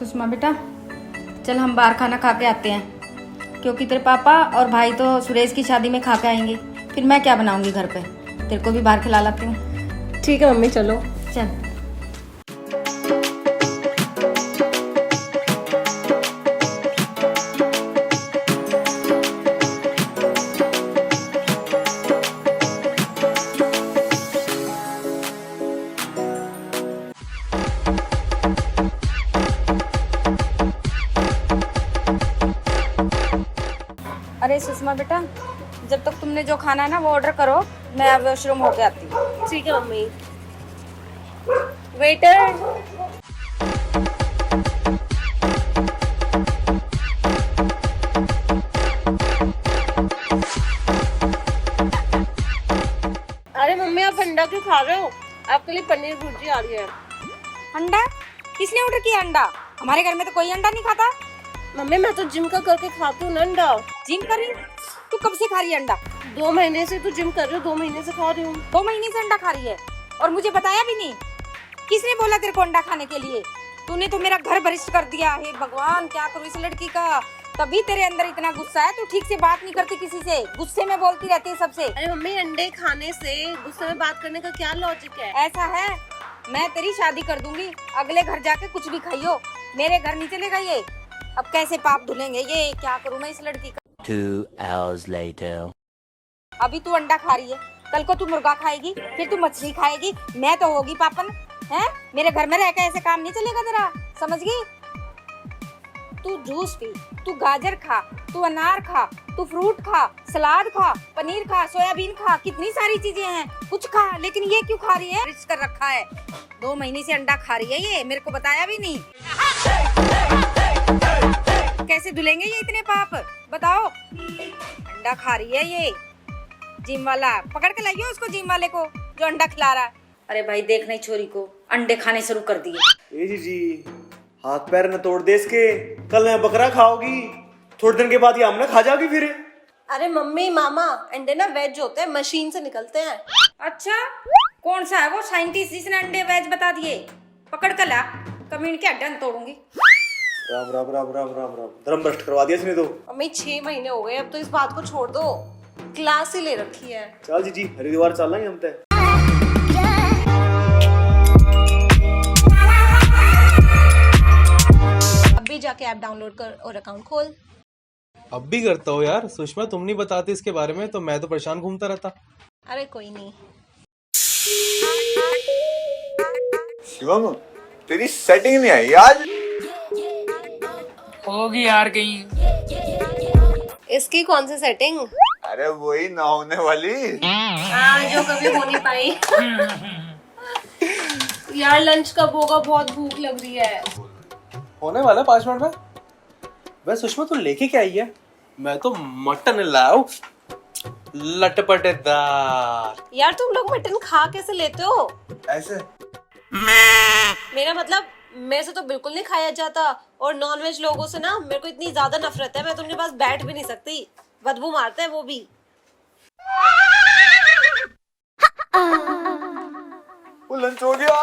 सुषमा बेटा, चल हम बाहर खाना खा के आते हैं, क्योंकि तेरे पापा और भाई तो सुरेश की शादी में खा के आएंगे। फिर मैं क्या बनाऊंगी घर पे, तेरे को भी बाहर खिला लाती हूँ। ठीक है मम्मी, चलो। चल। अरे सुषमा बेटा, जब तक तुमने जो खाना है ना वो ऑर्डर करो, मैं अब वॉशरूम होके आती हूँ। ठीक है मम्मी। वेटर। अरे मम्मी, आप अंडा क्यों खा रहे हो? आपके लिए पनीर भुर्जी आ रही है। अंडा? किसने ऑर्डर किया अंडा? हमारे घर में तो कोई अंडा नहीं खाता। मम्मी, मैं तो जिम का करके खाती हूँ ना अंडा। जिम कर रही? तू कब से खा रही है अंडा? 2 महीने से तो जिम कर रही हूँ, 2 महीने से खा रही हूँ। 2 महीने से अंडा खा रही है और मुझे बताया भी नहीं। किसने बोला तेरे को अंडा खाने के लिए? तूने तो मेरा घर भ्रष्ट कर दिया है। भगवान, क्या करूँ इस लड़की का। तभी तेरे अंदर इतना गुस्सा है, तू ठीक से बात नहीं करती किसी से, गुस्से में बोलती रहती है सबसे। अरे मम्मी, अंडे खाने से गुस्से में बात करने का क्या लॉजिक है? ऐसा है, मैं तेरी शादी कर दूंगी, अगले घर जाके कुछ भी खाइयो, मेरे घर नहीं चलेगा ये। अब कैसे पाप धुलेंगे ये, क्या करूँ मैं इस लड़की का। 2 hours later. अभी तू अंडा खा रही है, कल को तू मुर्गा खाएगी, फिर तू मछली खाएगी, मैं तो होगी पापन है। मेरे घर में रह के ऐसे काम नहीं चलेगा तेरा, समझ गई? तू जूस पी, तू गाजर खा, तू अनार खा, तू फ्रूट खा, सलाद खा, पनीर खा, सोयाबीन खा, कितनी सारी चीजें हैं, कुछ खा। लेकिन ये क्यों खा रही है? रिच कर रखा है, 2 महीने से अंडा खा रही है ये, मेरे को बताया भी नहीं। कैसे धुलेंगे ये इतने पाप, बताओ। अंडा खा रही है ये। जिम वाला पकड़ के लाइयो उसको, जिम वाले को जो अंडा खिला रहा है। अरे भाई, देख नहीं छोरी को अंडे खाने शुरू कर दिए। ए जी, हाथ पैर न तोड़ दे इसके। कल मैं बकरा खाओगी, थोड़े दिन के बाद ये आमना खा जाओगी फिर। अरे मम्मी, मामा, अंडे ना वेज होते हैं, मशीन से निकलते हैं। अच्छा, कौन सा है वो साइंटिस्ट जिसने अंडे वेज बता दिए? पकड़ कर ला, कमीन के अड्डा तोड़ूंगी। राम राम राम राम राम राम, धर्म भ्रष्ट करवा दिया इसने तो। मम्मी, 6 महीने हो गए, अब तो इस बात को छोड़ दो। क्लास ही ले रखी है। चल जी, हरिद्वार चल रहे हैं हम तय। अभी जाके ऐप डाउनलोड कर और अकाउंट खोल। अब भी करता हो यार सुषमा, तुम नहीं बताती इसके बारे में तो मैं तो परेशान घूमता रहता। अरे कोई नहीं। शिवम, तेरी सेटिंग नहीं आई आज। होगी यार कहीं। इसकी कौन सी सेटिंग? अरे वही ना होने वाली। जो कभी हो नहीं पाई। यार लंच कब होगा, बहुत भूख लग रही है। होने वाला 5 मिनट में। वह सुषमा तू लेके क्या आई है? मैं तो मटन लाऊं, लटपटेदार। यार तुम लोग मटन खा कैसे लेते हो? ऐसे मेरा मतलब, मेरे से तो बिल्कुल नहीं खाया जाता, और नॉनवेज लोगों से ना मेरे को इतनी ज्यादा नफरत है, मैं तो उनके पास बैठ भी नहीं सकती, बदबू मारते हैं वो भी। वो लंच हो गया।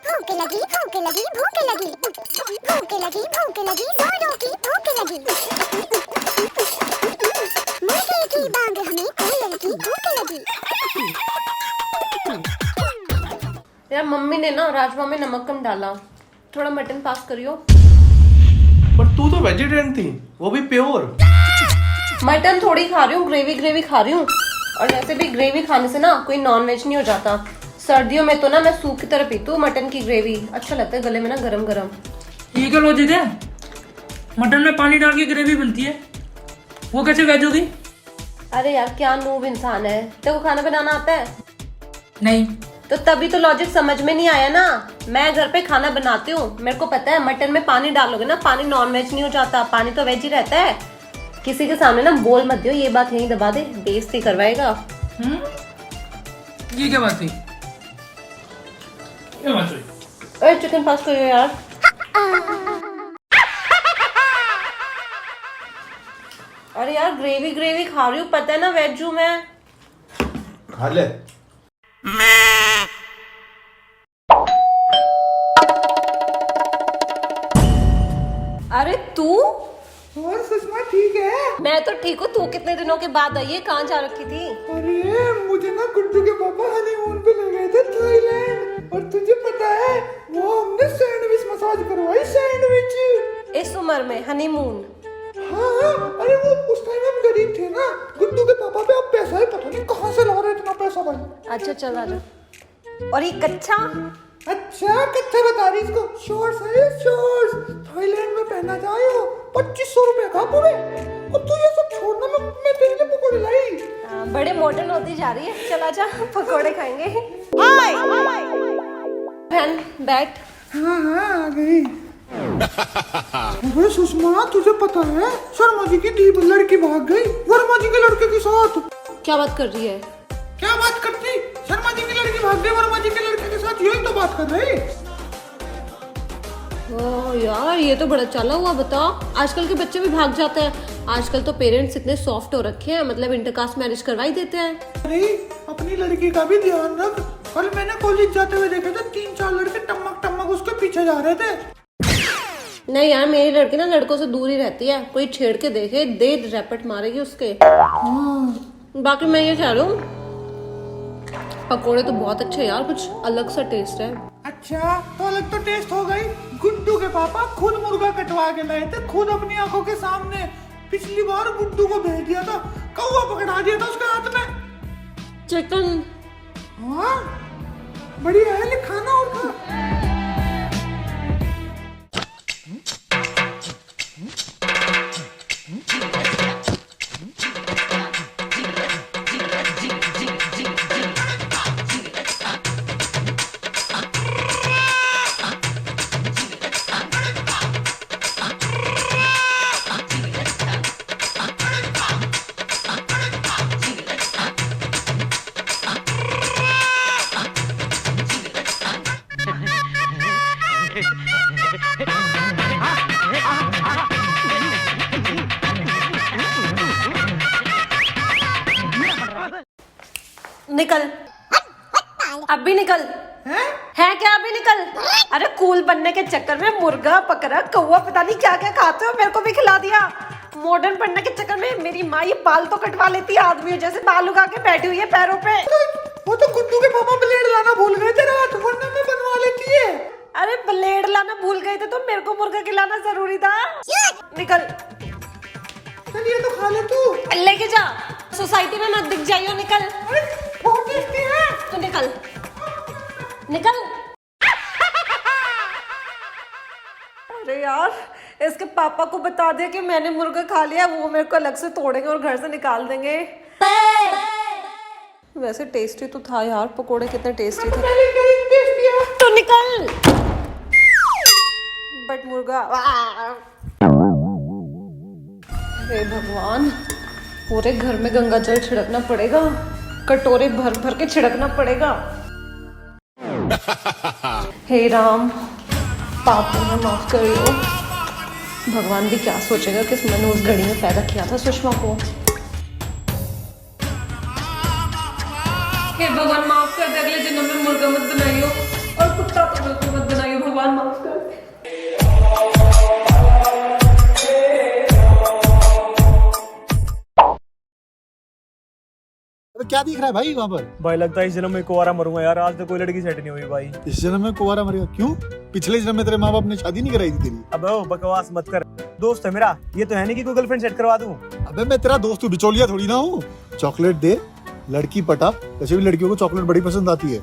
भूख लगी, भूख लगी, भूख लगी, भूख लगी, भूख लगी, जोरों की भूख लगी। मुर्गे की बांग हमें कूलर की भूख लगी। यार मम्मी ने ना राजमा में नमक कम डाला, थोड़ा मटन पास करियो। पर तू तो वेजिटेरियन थी, वो भी प्योर। मटन थोड़ी खा रही हूँ, ग्रेवी ग्रेवी खा रही हूँ, और वैसे भी ग्रेवी खाने से ना कोई नॉनवेज नहीं हो जाता। सर्दियों में तो ना मैं सूप की तरह पीती हूँ मटन की ग्रेवी, अच्छा लगता है गले में ना गरम गरम। ये क्या लॉजिक है? मटन में पानी डाल के ग्रेवी बनती है, वो कैसे वेज होगी? अरे यार क्या नूब इंसान है, तेरे को खाना बनाना आता है? नहीं। तो तभी तो लॉजिक समझ में नहीं आया ना। मैं घर पे खाना बनाती हूँ, मेरे को पता है मटन में पानी डालोगे ना पानी नॉनवेज नहीं हो जाता, पानी तो वेज ही रहता है। किसी के सामने ना बोल मत दियो, ये बात यहीं दबा दे, बेइज्जती करवाएगा। ये क्या बात थी? ये बात हुई। अरे चिकन पास करियो यार। अरे यार ग्रेवी ग्रेवी खा रही हूँ, पता है ना वेज हूँ मैं। खा ले। अरे तू? और सुषमा ठीक है? मैं तो ठीक हूँ, तू कितने दिनों के बाद आई है? कहाँ जा रखी थी? अरे मुझे ना गुड्डू के पापा हनीमून पे ले गए थे थाईलैंड, और तुझे पता है वो हमने सैंडविच मसाज करवाई, सैंडविच। इस उम्र में हनीमून? हाँ, अरे वो उस टाइम हम गरीब थे ना, गुड्डू के पापा पे अब पैसा है, पता नहीं कहाँ से ला रहे इतना पैसा भाई। अच्छा चल आ जा। और ये कच्चा? अच्छा कच्चा बता रही इसको, शॉर्ट्स है शॉर्ट्स, थाईलैंड में पहना जाए हो 2500 रुपए का पूरे। और तू ये सब छोड़ना, मैं तेरे लिए पकौड़े लाई। बड़े मॉडर्न होती जा रही है, चला जा पकोड़े खाएंगे। बहन बैठ। हाँ हाँ आ गई। अबे सुषमा तुझे पता है शर्मा जी की दी लड़की भाग गई वर्मा जी के लड़के के साथ। क्या बात कर रही है? क्या बात करती? शर्मा जी की लड़की भाग गई वर्मा जी के लड़के के साथ, यही तो बात कर रही। ओ यार ये तो बड़ा चला हुआ। बता, आजकल के बच्चे भी भाग जाते हैं। आजकल तो पेरेंट्स इतने सॉफ्ट हो रखे हैं, मतलब इंटरकास्ट मैरिज करवा ही देते हैं। अरे अपनी लड़की का भी ध्यान रख। कल मैंने कॉलेज जाते हुए देखे थे 3-4 लड़के टमक टमक उसके पीछे जा रहे थे। नहीं यार, मेरी लड़की ना लड़कों से दूर ही रहती है, कोई छेड़ के देखे दे रैपट मारेगी उसके। बाकी मैं ये कह रहा हूँ पकोड़े तो बहुत अच्छे यार, कुछ अलग सा टेस्ट है। अच्छा तो अलग तो टेस्ट हो गई। गुड्डू के पापा खुद मुर्गा कटवा के लाए थे, खुद अपनी आंखों के सामने। पिछली बार गुड्डू को भेज दिया था, कौवा पकड़ा दिया था उसके हाथ में। चिकन? हाँ बढ़िया है, ले खाना और खा। निकल, अभी निकल। है क्या अभी निकल? अरे कूल बनने के चक्कर में मुर्गा पकड़ा, कौवा, पता नहीं क्या क्या खाते हो, मेरे को भी खिला दिया। मॉडर्न बनने के चक्कर में मेरी माँ ये बाल तो कटवा लेती है, आदमी जैसे बाल उगा के बैठी हुई है पैरों पे। वो तो गुड्डू के पापा ब्लेड लाना भूल गए थे रात, वरना मैं बनवा लेती है। अरे ब्लेड लाना भूल गए थे तो मेरे को मुर्गा खिलाना जरूरी था। निकल। चलिए तो खा ले तू। लेके जा, सोसाइटी में मत दिख जाइयो। निकल। बहुत टेस्टी है। तू निकल निकल। अरे यार, इसके पापा को बता दिया कि मैंने मुर्गा खा लिया, वो मेरे को अलग से तोड़ेंगे और घर से निकाल देंगे। वैसे टेस्टी तो था यार, पकोड़े कितने टेस्टी थे। तो निकल। बट मुर्गा, हे भगवान, पूरे घर में गंगा जल छिड़कना पड़ेगा, कटोरे भर भर के छिड़कना पड़ेगा। हे राम, पाप में माफ करियो। भगवान भी क्या सोचेगा किस मैंने उस घड़ी में पैदा किया था सुषमा को। हे भगवान माफ कर दे, अगले जन्म में मुर्गा मत बनाइयो और कुत्ता तो बिल्कुल मत बनाइयो। भगवान माफ कर दे। क्या दिख रहा है भाई वहाँ पर? भाई लगता है इस जन्म में कुंवारा मरूंगा यार, आज तक कोई लड़की सेट नहीं हुई भाई। इस जन्म में कुंवारा मरेगा? क्यों? पिछले जन्म में तेरे माँ बाप ने शादी नहीं कराई थी तेरी? अबे ओ बकवास मत कर, दोस्त है मेरा, ये तो है नहीं कि कोई गर्लफ्रेंड सेट करवा दूं। अबे मैं तेरा दोस्त हूँ, बिचौलिया थोड़ी ना हूँ। चॉकलेट दे, लड़की पटा। वैसे भी लड़कियों को चॉकलेट बड़ी पसंद आती है।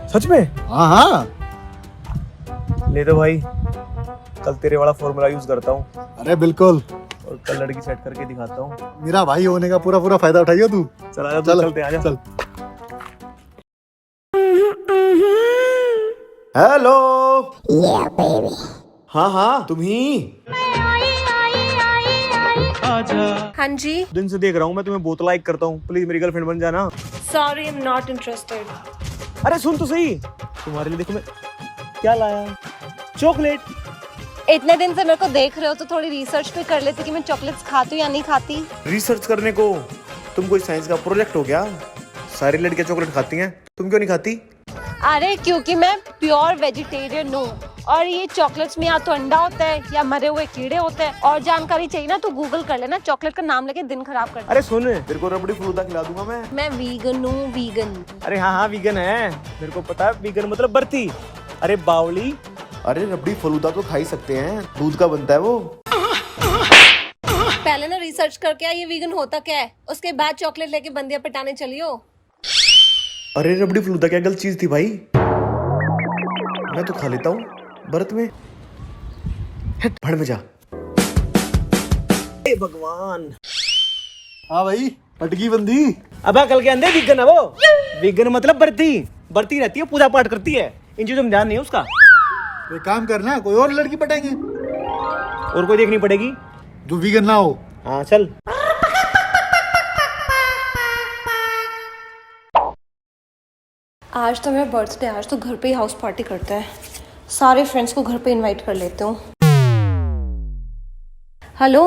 सच में? हाँ हाँ ले दो भाई, कल तेरे वाला फॉर्मूला यूज करता हूँ अरे बिल्कुल, और कल लड़की सेट करके दिखाता हूँ। मेरा भाई होने का पूरा पूरा फायदा उठाइयो तू। चल चलते हैं, आजा। चल। हेलो। हाँ हाँ तुम ही। हाँ जी। दिन से देख रहा हूँ मैं तुम्हें, बहुत लाइक करता हूँ, प्लीज मेरी गर्लफ्रेंड बन जाना। Sorry, I am not interested. अरे सुन तो सही, तुम्हारे लिए देखो मैं क्या लाया, चॉकलेट। इतने दिन से मेरे को देख रहे हो तो थोड़ी रिसर्च भी कर लेते कि मैं चॉकलेट्स खाती हूँ या नहीं खाती। रिसर्च करने को तुम कोई साइंस का प्रोजेक्ट हो गया? सारी लड़कियां चॉकलेट खाती हैं, तुम क्यों नहीं खाती? अरे क्योंकि मैं प्योर वेजिटेरियन हूँ और ये चॉकलेट्स में या तो अंडा होता है या मरे हुए कीड़े होते हैं। और जानकारी चाहिए ना तो गूगल कर लेना, चॉकलेट का नाम लेके दिन खराब कर। अरे सुन, तेरे को रबड़ी फलूदा खिला दूंगा मैं वीगन हूँ, वीगन। अरे हाँ वीगन है, मेरे को पता है वीगन मतलब बर्ती। अरे बावली, अरे रबड़ी फलूदा तो खा ही सकते हैं, दूध का बनता है वो। पहले ना रिसर्च करके ये वीगन होता क्या है, उसके बाद चॉकलेट लेके बंदियां पटाने चलियो। अरे रबड़ी फलूदा क्या गलत चीज थी भाई, मैं तो खा लेता हूँ व्रत में। हट भड़ में जा। हे भगवान। हाँ भाई, अटकी बंदी। अब कल के अंदर वीगन है वो, वीगन मतलब बर्ती, बर्ती रहती है, पूजा पाठ करती है, इन चीजों में ध्यान नहीं है उसका। एक काम करना, कोई और लड़की पटाएंगे और कोई देखनी पड़ेगी जो वीगन ना हो। हाँ चल। आज तो मेरा बर्थडे, आज तो घर पे ही हाउस पार्टी करते हैं, सारे फ्रेंड्स को घर पे इनवाइट कर लेते हूँ। हेलो,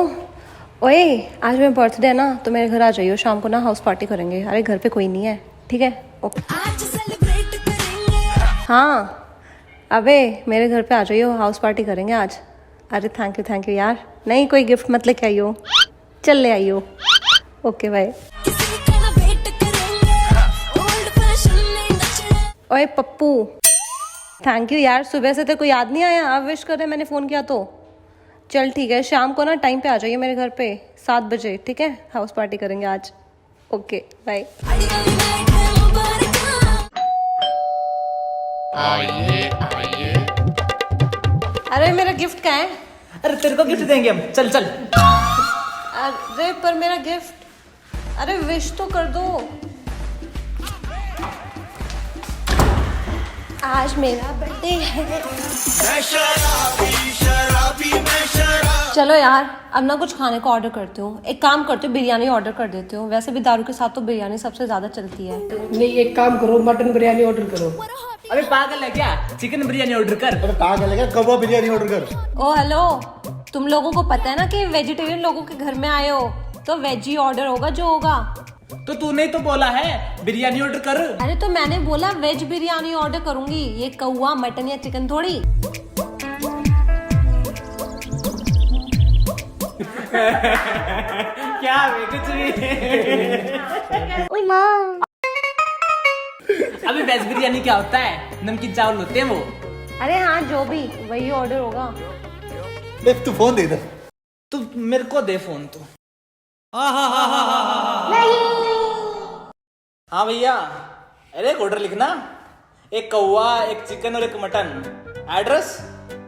ओए आज मेरा बर्थडे है ना, तो मेरे घर आ जाइयो शाम को ना, हाउस पार्टी करेंगे। अरे घर पे कोई नहीं है, ठीक है? ओके। हाँ अबे मेरे घर पे आ जाइयो, हाउस पार्टी करेंगे आज। अरे थैंक यू यार। नहीं कोई गिफ्ट मत लेके आइयो, चल ले आइयो। Okay bye. ओए पप्पू, थैंक यू यार, सुबह से तेरे को याद नहीं आया? आप विश कर रहे, मैंने फ़ोन किया तो। चल ठीक है, शाम को ना टाइम पे आ जाइए मेरे घर पे 7 बजे, ठीक है? हाउस पार्टी करेंगे आज। Okay bye. अरे मेरा गिफ्ट कहाँ है? अरे तेरे को गिफ्ट देंगे हम, चल चल। अरे पर मेरा गिफ्ट, अरे विश तो कर दो। आज मेरा बर्थडे है। चलो यार, अब ना कुछ खाने को ऑर्डर करती हूँ। एक काम करती हूँ, बिरयानी ऑर्डर कर देती हूँ। वैसे भी दारू के साथ तो बिरयानी सबसे ज्यादा चलती है। नहीं, एक काम करो, मटन बिरयानी ऑर्डर करो। अबे पागल है क्या, चिकन बिरयानी ऑर्डर कर। अरे पागल है क्या, कबाब बिरयानी ऑर्डर कर। ओ हेलो, तुम लोगों को पता है ना कि वेजिटेरियन लोगों के घर में आए हो, तो वेज ही ऑर्डर होगा जो होगा। तो तूने तो बोला है बिरयानी ऑर्डर कर। अरे तो मैंने बोला वेज बिरयानी ऑर्डर करूंगी, ये कौवा मटन या चिकन थोड़ी। क्या कुछ भी। अबे वेज बिरयानी क्या होता है, नमकीन चावल होते हैं वो। अरे हाँ जो भी, वही ऑर्डर होगा। देख तू फोन दे इधर। तू मेरे को दे फोन तो। हाँ भैया, अरे एक ऑर्डर लिखना, एक कौवा, एक चिकन और एक मटन। एड्रेस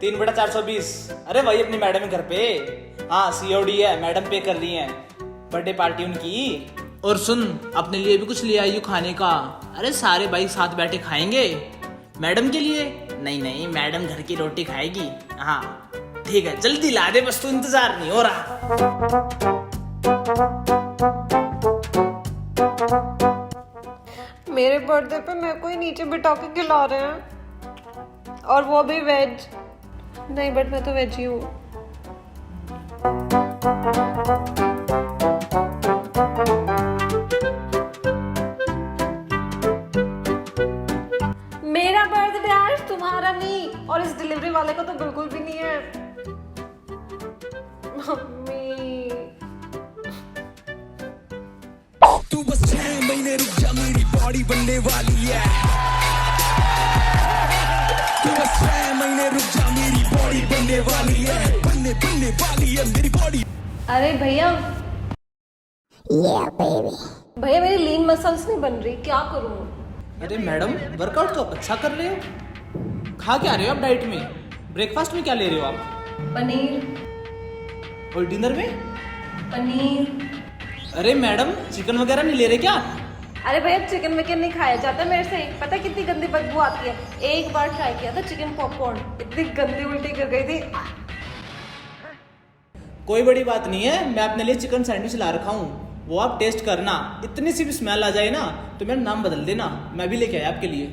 3/420। अरे वही अपनी मैडम के घर पे। हाँ COD है, मैडम पे कर रही है, बर्थडे पार्टी उनकी। और सुन, अपने लिए भी कुछ ले आई खाने का। अरे सारे भाई साथ बैठे खाएंगे। मैडम के लिए नहीं, मैडम घर की रोटी खाएगी। हाँ ठीक है, जल्दी ला दे बस, तू इंतजार नहीं हो रहा। मेरे बर्थडे पे मेरे को ही नीचे बिठा के खिला रहे हैं, और वो भी वेज। नहीं बट मैं तो वेज ही हूँ। मेरा बर्थडे आज, तुम्हारा नहीं। और इस डिलीवरी वाले का तो बिल्कुल भी नहीं है। मम्मी तू बस 6 महीने रुक जा, मेरी बॉडी बनने वाली है। तू बस 6 महीने रुक जा, मेरी बॉडी बनने वाली है, बनने वाली है मेरी बॉडी। अरे भैया, भैया मेरी लीन मसल्स नहीं बन रही, क्या करूं? अरे मैडम, वर्कआउट तो आप अच्छा कर रहे हो। खा क्या रहे हो आप डाइट में? ब्रेकफास्ट में क्या ले रहे हो आप? पनीर। और डिनर में? पनीर। अरे मैडम, चिकन वगैरह नहीं ले रहे क्या? अरे भैया चिकन विकन नहीं खाया जाता मेरे से, पता है कितनी गंदी बदबू आती है। एक बार ट्राई किया था चिकन पॉपकॉर्न, इतनी गंदी उल्टी कर गई थी। कोई बड़ी बात नहीं है, मैं अपने लिए चिकन सैंडविच ला रखा हूँ, वो आप टेस्ट करना। इतनी सी भी स्मेल आ जाए ना तो मेरा नाम बदल देना, मैं भी लेके आया आपके लिए।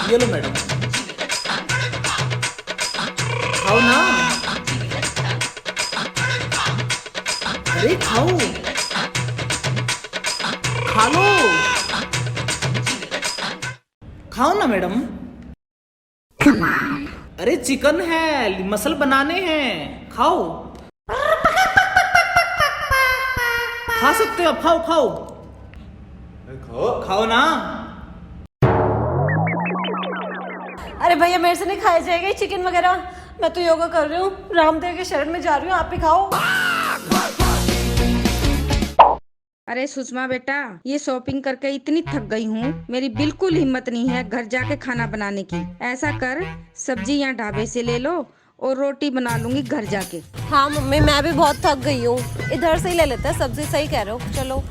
ये लो मैडम। खाओ ना, अरे खाओ, खा लो, खाओ ना मैडम। अरे चिकन है, मसल बनाने हैं, खाओ, खा सकते हो, खाओ खाओ खाओ ना। अरे भैया मेरे से नहीं खाया जाएगा ये चिकन वगैरह, मैं तो योगा कर रही हूँ, रामदेव के शरण में जा रही हूँ, आप ही खाओ। अरे सुषमा बेटा, ये शॉपिंग करके इतनी थक गई हूँ, मेरी बिल्कुल हिम्मत नहीं है घर जाके खाना बनाने की। ऐसा कर, सब्जी यहाँ ढाबे से ले लो और रोटी बना लूंगी घर जाके। हाँ मम्मी, मैं भी बहुत थक गई हूँ, इधर से ही ले लेते हैं सब्जी, सही कह रहे हो, चलो।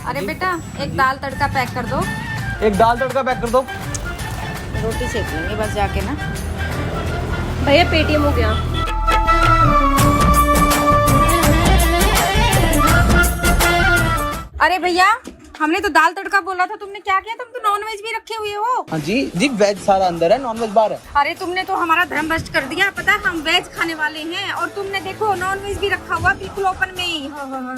अरे बेटा, एक दाल तड़का पैक कर दो। एक दाल तड़का पैक कर दो। रोटी सेक लेंगे बस जाके ना। भैया पेटीएम हो गया। अरे भैया, हमने तो दाल तड़का बोला था, तुमने क्या किया? तुम तो नॉन वेज भी रखे हुए हो। हाँ जी जी, वेज सारा अंदर है, नॉन वेज बाहर है। अरे तुमने तो हमारा धर्म भ्रष्ट कर दिया। पता है हम वेज खाने वाले हैं और तुमने देखो नॉन वेज भी रखा हुआ बिल्कुल ओपन में ही। हाँ।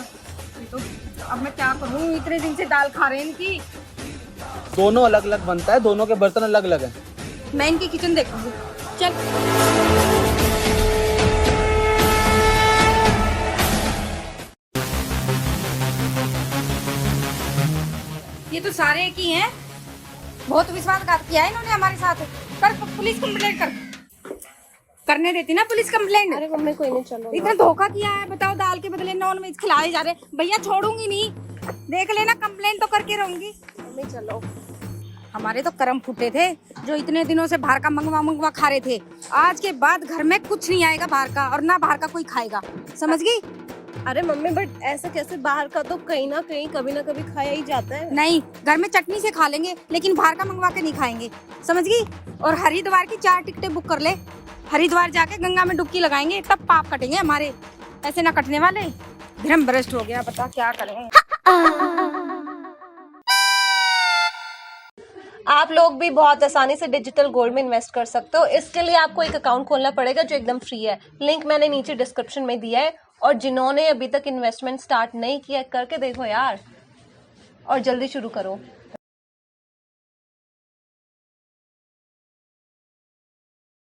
तो अब मैं क्या करूँ, इतने दिन से दाल खा रहे हैं इनकी। दोनों अलग अलग बनता है, दोनों के बर्तन अलग अलग है। मैं इनकी किचन देखूंगी, चल। ये तो सारे एक ही हैं। बहुत विश्वासघात किया है इन्होंने हमारे साथ। कर पुलिस कंप्लेंट कर। करने देती ना पुलिस कंप्लेंट। अरे मम्मी कोई नहीं, चलो। इतना धोखा किया है, बताओ, दाल के बदले नॉन वेज खिलाए जा रहे। भैया छोड़ूंगी नहीं, देख लेना, कंप्लेंट तो करके रहूंगी। मम्मी चलो। हमारे तो कर्म फूटे थे जो इतने दिनों से बाहर का मंगवा खा रहे थे। आज के बाद घर में कुछ नहीं आएगा बाहर का, और ना बाहर का कोई खाएगा, समझ गई? अरे मम्मी बट ऐसा कैसे, बाहर का तो कहीं ना कहीं कभी ना कभी खाया ही जाता है। नहीं, घर में चटनी से खा लेंगे, लेकिन बाहर का मंगवा के नहीं खाएंगे, समझ गई? और हरिद्वार की 4 टिकटें बुक कर ले, हरिद्वार जाके गंगा में डुबकी लगाएंगे, तब पाप कटेंगे हमारे। ऐसे ना कटने वाले। धर्म भ्रष्ट हो गया, पता क्या करें। आप लोग भी बहुत आसानी से डिजिटल गोल्ड में इन्वेस्ट कर सकते हो। इसके लिए आपको एक अकाउंट खोलना पड़ेगा जो एकदम फ्री है। लिंक मैंने नीचे डिस्क्रिप्शन में दिया है। और जिन्होंने अभी तक इन्वेस्टमेंट स्टार्ट नहीं किया, करके देखो यार, और जल्दी शुरू करो।